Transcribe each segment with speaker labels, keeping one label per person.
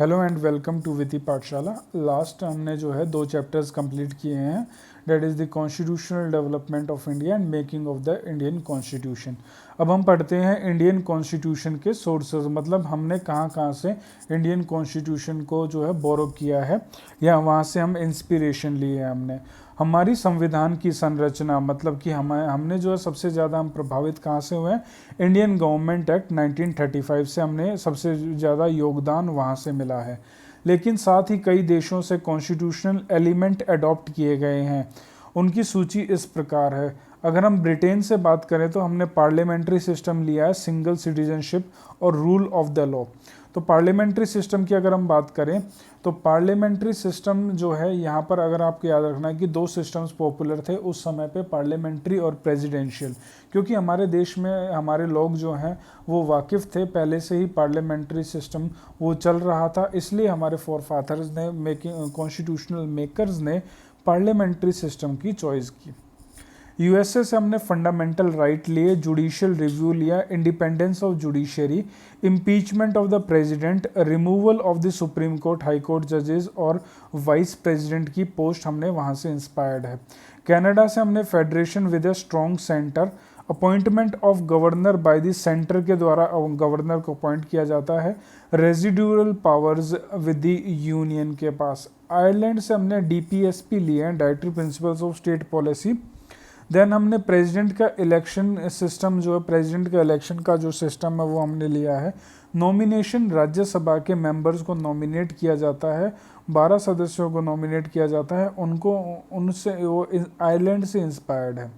Speaker 1: Hello and welcome to विधि पाठशाला। Last हमने जो है 2 चैप्टर्स कंप्लीट किए हैं, that is the constitutional development of India and making of the Indian constitution. अब हम पढ़ते हैं इंडियन कॉन्स्टिट्यूशन के सोर्सेज, मतलब हमने कहाँ कहाँ से इंडियन कॉन्स्टिट्यूशन को जो है बोरो किया है या वहाँ से हम इंस्पिरेशन लिए है। हमारी संविधान की संरचना, मतलब कि हमने जो है सबसे ज़्यादा हम प्रभावित कहाँ से हुए हैं, इंडियन गवर्नमेंट एक्ट 1935 से हमने सबसे ज़्यादा योगदान वहाँ से मिला है। लेकिन साथ ही कई देशों से कॉन्स्टिट्यूशनल एलिमेंट अडॉप्ट किए गए हैं। उनकी सूची इस प्रकार है। अगर हम ब्रिटेन से बात करें तो हमने पार्लियामेंट्री सिस्टम लिया है, सिंगल सिटीजनशिप और रूल ऑफ द लॉ। तो पार्लियामेंट्री सिस्टम की अगर हम बात करें तो पार्लियामेंट्री सिस्टम जो है, यहाँ पर अगर आपको याद रखना है कि 2 सिस्टम्स पॉपुलर थे उस समय पे, पार्लियामेंट्री और प्रेसिडेंशियल। क्योंकि हमारे देश में हमारे लोग जो हैं वो वाकिफ़ थे, पहले से ही पार्लियामेंट्री सिस्टम वो चल रहा था, इसलिए हमारे फोरफादर्स ने कॉन्स्टिट्यूशनल मेकर्स ने पार्लियामेंट्री सिस्टम की चॉइस की। यूएसए से हमने फंडामेंटल राइट लिए, जुडिशियल रिव्यू लिया, independence of judiciary, impeachment of the president, removal of the supreme court, high court जजेस और वाइस प्रेसिडेंट की पोस्ट हमने वहाँ से इंस्पायर्ड है। कनाडा से हमने federation with a strong centre, appointment of governor by the centre के द्वारा गवर्नर को अपॉइंट किया जाता है, residual powers with the union के पास। आयरलैंड से हमने डीपीएसपी लिए हैं, directory principles of state policy. Then हमने प्रेसिडेंट का इलेक्शन सिस्टम जो है, प्रेसिडेंट का इलेक्शन का जो सिस्टम है वो हमने लिया है। नॉमिनेशन, राज्यसभा के मेंबर्स को नॉमिनेट किया जाता है, 12 सदस्यों को नॉमिनेट किया जाता है, उनसे वो आयरलैंड से इंस्पायर्ड है।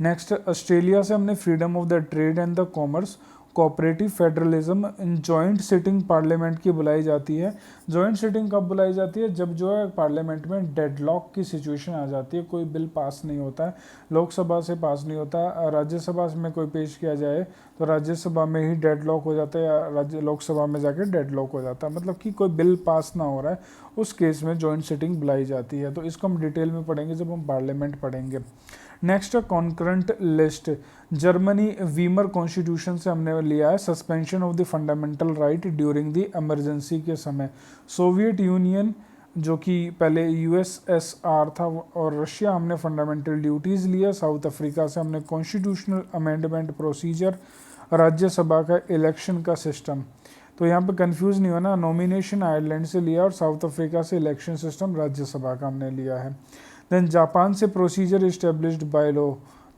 Speaker 1: नेक्स्ट, ऑस्ट्रेलिया से हमने freedom of the trade and the commerce, cooperative federalism, joint sitting parliament की बुलाई जाती है। जॉइंट सिटिंग कब बुलाई जाती है? जब जो है पार्लियामेंट में डेडलॉक की सिचुएशन आ जाती है, कोई बिल पास नहीं होता है, लोकसभा से पास नहीं होता, राज्यसभा में कोई पेश किया जाए तो राज्यसभा में ही डेडलॉक हो जाता है या लोकसभा में जाकर डेडलॉक हो जाता है, मतलब कि कोई बिल पास ना हो रहा है, उस केस में जॉइंट सिटिंग बुलाई जाती है। तो इसको हम डिटेल में पढ़ेंगे जब हम पार्लियामेंट पढ़ेंगे। नेक्स्ट है concurrent list. Germany Weimar constitution से हमने लिया है, suspension of the fundamental right during the emergency के समय। सोवियत यूनियन जो कि पहले यूएसएसआर था, और रशिया हमने फंडामेंटल ड्यूटीज़ लिया। साउथ अफ्रीका से हमने कॉन्स्टिट्यूशनल अमेंडमेंट प्रोसीजर, राज्यसभा का इलेक्शन का सिस्टम। तो यहाँ पे कंफ्यूज नहीं होना, नॉमिनेशन आयरलैंड से लिया और साउथ अफ्रीका से इलेक्शन सिस्टम राज्यसभा का हमने लिया है। देन जापान से procedure established by law,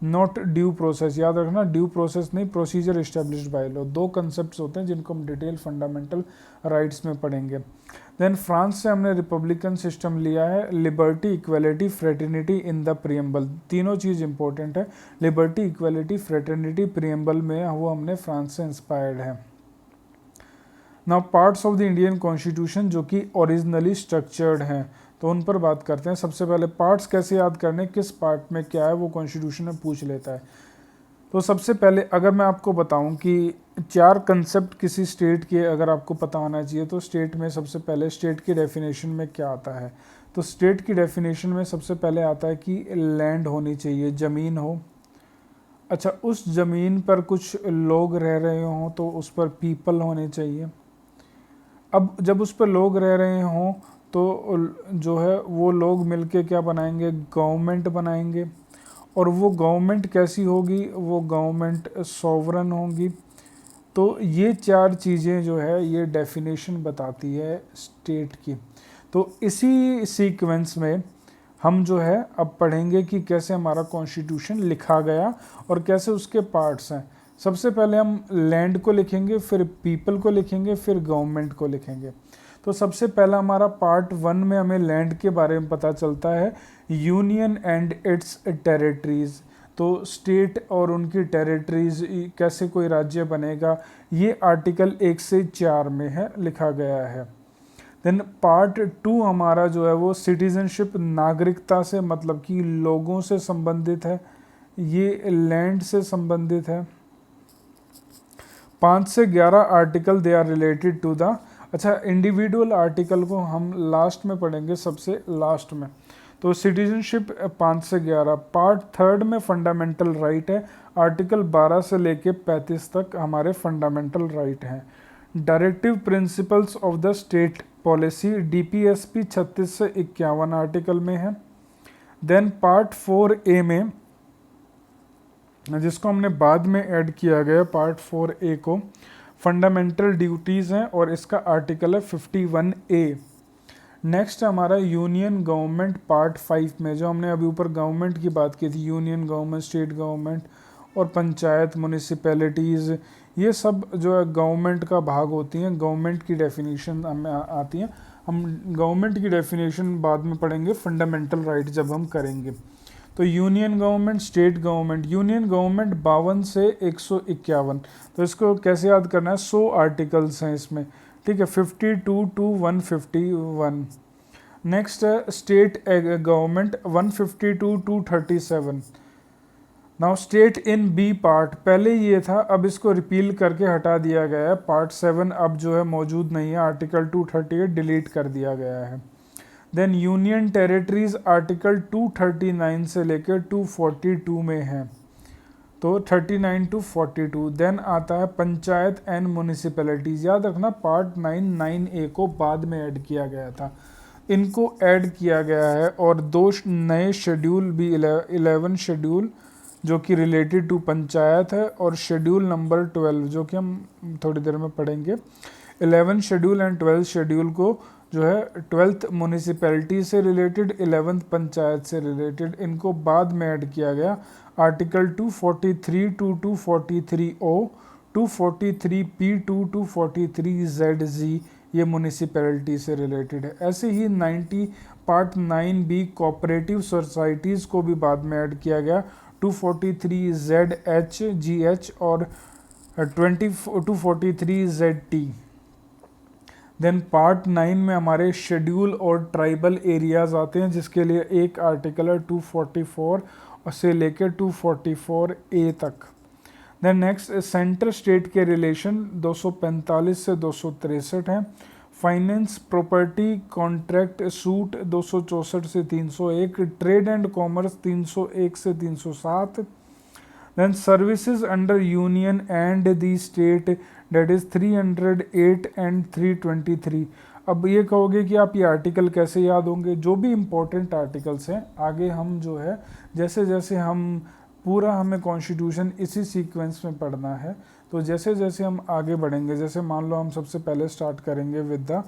Speaker 1: not due process, याद रखना, ड्यू प्रोसेस नहीं, procedure established by law. 2 concepts होते हैं जिनको हम डिटेल फंडामेंटल राइट्स में पढ़ेंगे। देन फ्रांस से हमने रिपब्लिकन सिस्टम लिया है, liberty, equality, fraternity in the preamble. तीनों चीज़ इंपॉर्टेंट है, लिबर्टी, इक्वलिटी, फ्रेटर्निटी प्रियम्बल में वो हमने फ्रांस से इंस्पायर्ड है। Now parts of the Indian constitution जो कि ओरिजिनली स्ट्रक्चर्ड हैं, तो उन पर बात करते हैं। सबसे पहले पार्ट्स कैसे याद करने, किस पार्ट में क्या है वो कॉन्स्टिट्यूशन में पूछ लेता है। तो सबसे पहले अगर मैं आपको बताऊं कि 4 कंसेप्ट किसी स्टेट के अगर आपको पता होना चाहिए, तो स्टेट में सबसे पहले स्टेट की डेफिनेशन में क्या आता है। तो स्टेट की डेफिनेशन में सबसे पहले आता है कि लैंड होनी चाहिए, ज़मीन हो। अच्छा, उस ज़मीन पर कुछ लोग रह रहे हों तो उस पर पीपल होने चाहिए। अब जब उस पर लोग रह रहे हों तो जो है वो लोग मिलके क्या बनाएंगे, गवर्नमेंट बनाएंगे। और वो गवर्नमेंट कैसी होगी, वो गवर्नमेंट सॉवरन होगी। तो ये 4 चीज़ें जो है ये डेफिनेशन बताती है स्टेट की। तो इसी सीक्वेंस में हम जो है अब पढ़ेंगे कि कैसे हमारा कॉन्स्टिट्यूशन लिखा गया और कैसे उसके पार्ट्स हैं। सबसे पहले हम लैंड को लिखेंगे, फिर पीपल को लिखेंगे, फिर गवर्नमेंट को लिखेंगे। तो सबसे पहला हमारा पार्ट 1 में हमें लैंड के बारे में पता चलता है, यूनियन एंड इट्स टेरिटरीज। तो स्टेट और उनकी टेरिटरीज, कैसे कोई राज्य बनेगा, ये आर्टिकल 1 से 4 में है, लिखा गया है। देन पार्ट 2 हमारा जो है वो सिटीजनशिप, नागरिकता से, मतलब कि लोगों से संबंधित है, ये लैंड से संबंधित है। 5 से 11 article they are related to the, अच्छा, इंडिविजुअल आर्टिकल को हम लास्ट में पढ़ेंगे, सबसे लास्ट में। तो सिटीजनशिप 5 से 11। पार्ट 3 में फंडामेंटल राइट है, आर्टिकल 12 से लेके 35 तक हमारे फंडामेंटल राइट हैं। Directive principles of the state policy DPSP 36 से 51 आर्टिकल में है। देन पार्ट 4A में, जिसको हमने बाद में ऐड किया गया पार्ट 4A को, फंडामेंटल ड्यूटीज़ हैं और इसका आर्टिकल है 51A। नेक्स्ट हमारा यूनियन गवर्नमेंट पार्ट 5 में, जो हमने अभी ऊपर गवर्नमेंट की बात की थी, यूनियन गवर्नमेंट, स्टेट गवर्नमेंट और पंचायत, म्यूनिसिपैलिटीज़, ये सब जो है गवर्नमेंट का भाग होती हैं। गवर्नमेंट की डेफिनेशन हमें आती हैं, हम गवर्नमेंट की डेफिनेशन बाद में पढ़ेंगे फंडामेंटल राइट जब हम करेंगे। तो union government, state government, union government 52 से 151, तो इसको कैसे याद करना है, 100 आर्टिकल्स हैं इसमें, ठीक है, 52 to 151। नेक्स्ट है state government 152 to 37। Now state in B part, पहले ये था, अब इसको रिपील करके हटा दिया गया है। पार्ट 7 अब जो है मौजूद नहीं है, आर्टिकल 238 डिलीट कर दिया गया है। देन यूनियन टेरिटरीज आर्टिकल 239 से लेकर 242 में है, तो 39 to 42। देन आता है पंचायत एंड म्यूनिसिपैलिटीज, याद रखना पार्ट 9A को बाद में ऐड किया गया था, इनको ऐड किया गया है। और 2 नए शेड्यूल भी, 11 शेड्यूल जो कि रिलेटेड टू पंचायत है, और शेड्यूल नंबर 12 जो कि हम थोड़ी देर में पढ़ेंगे। 11 शेड्यूल एंड 12 शेड्यूल को जो है 12th म्यूनिसिपैलिटी से रिलेटेड, 11th पंचायत से रिलेटेड, इनको बाद में ऐड किया गया। Article 243 to 243O, 243P to 243ZZ ये म्यूनिसिपैलिटी से रिलेटेड है। ऐसे ही 90 पार्ट 9B कोऑपरेटिव सोसाइटीज़ को भी बाद में ऐड किया गया, 243ZH, GH और 243ZT। देन पार्ट 9 में हमारे शेड्यूल और ट्राइबल एरियाज आते हैं, जिसके लिए एक आर्टिकल है 244 और से लेकर 244A तक। देन नेक्स्ट सेंटर स्टेट के रिलेशन 245 से 263 हैं। फाइनेंस, प्रॉपर्टी, कॉन्ट्रैक्ट, सूट 264 से 301, ट्रेड एंड कॉमर्स 301 से 307। Then services under union and the state, that is 308 and 323। अब ये कहोगे कि आप ये आर्टिकल कैसे याद होंगे, जो भी इम्पोर्टेंट आर्टिकल्स हैं आगे हम जो है जैसे जैसे हम पूरा हमें कॉन्स्टिट्यूशन इसी सीक्वेंस में पढ़ना है, तो जैसे जैसे हम आगे बढ़ेंगे, जैसे मान लो हम सबसे पहले स्टार्ट करेंगे with the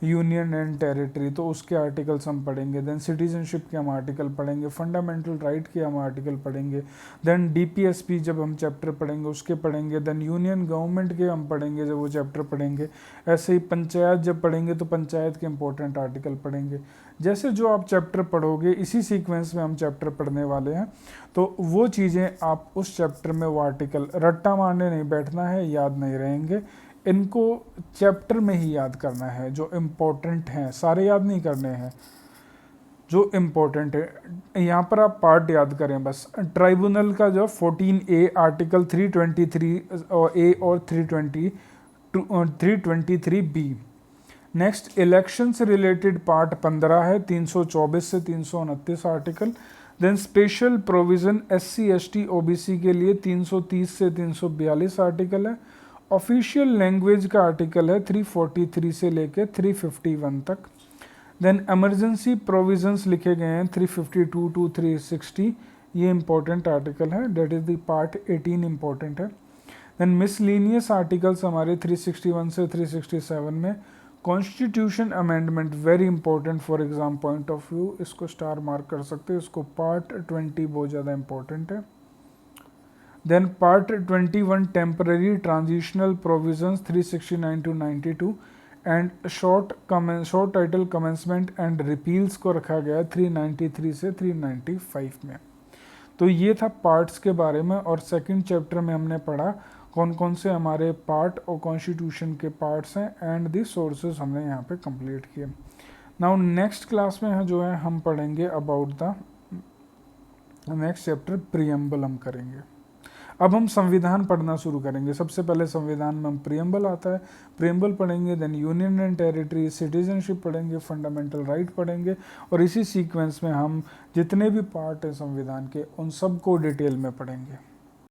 Speaker 1: union and territory, तो उसके आर्टिकल्स हम पढ़ेंगे। देन सिटीजनशिप के हम आर्टिकल पढ़ेंगे, फंडामेंटल राइट के हम आर्टिकल पढ़ेंगे। देन DPSP जब हम चैप्टर पढ़ेंगे उसके पढ़ेंगे। देन यूनियन गवर्नमेंट के हम पढ़ेंगे जब वो चैप्टर पढ़ेंगे। ऐसे ही पंचायत जब पढ़ेंगे तो पंचायत के इंपॉर्टेंट आर्टिकल पढ़ेंगे। जैसे जो आप चैप्टर पढ़ोगे इसी सीक्वेंस में हम चैप्टर पढ़ने वाले हैं, तो वो चीज़ें आप उस चैप्टर में वो आर्टिकल रट्टा मारने नहीं बैठना है, याद नहीं रहेंगे, इनको चैप्टर में ही याद करना है। जो इम्पोर्टेंट हैं सारे याद नहीं करने हैं, जो इम्पोर्टेंट है यहाँ पर आप पार्ट याद करें बस। ट्राइब्यूनल का जो 14A आर्टिकल 323A और 323B। नेक्स्ट इलेक्शन से रिलेटेड पार्ट 15 है, 324 से 329 article. Then special provision SC ST OBC के लिए 330 से 342 आर्टिकल है। ऑफिशियल लैंग्वेज का आर्टिकल है 343 से लेकर 351 तक। देन इमरजेंसी प्रोविजंस लिखे गए हैं 352 to 360, ये इंपॉर्टेंट आर्टिकल है, that is the part 18 important है। देन मिसलीनियस आर्टिकल्स हमारे 361 से 367 में। Constitution amendment very important for exam point of view, इसको स्टार मार्क कर सकते हैं, इसको पार्ट 20 बहुत ज़्यादा इंपॉर्टेंट है। Then part 21 temporary transitional provisions 369 to 92 and short title commencement and repeals को रखा गया 393 से 395 में। तो ये था पार्ट्स के बारे में, और सेकंड चैप्टर में हमने पढ़ा कौन कौन से हमारे पार्ट और कॉन्स्टिट्यूशन के पार्ट्स हैं एंड दी सोर्सेज हमने यहाँ पे कंप्लीट किए। नाउ नेक्स्ट क्लास में जो है हम पढ़ेंगे about the next chapter preamble हम करेंगे। अब हम संविधान पढ़ना शुरू करेंगे। सबसे पहले संविधान में हम प्रीएम्बल आता है, प्रीएम्बल पढ़ेंगे, then union and territory, citizenship पढ़ेंगे, फंडामेंटल राइट पढ़ेंगे, और इसी सीक्वेंस में हम जितने भी पार्ट हैं संविधान के उन सब को डिटेल में पढ़ेंगे।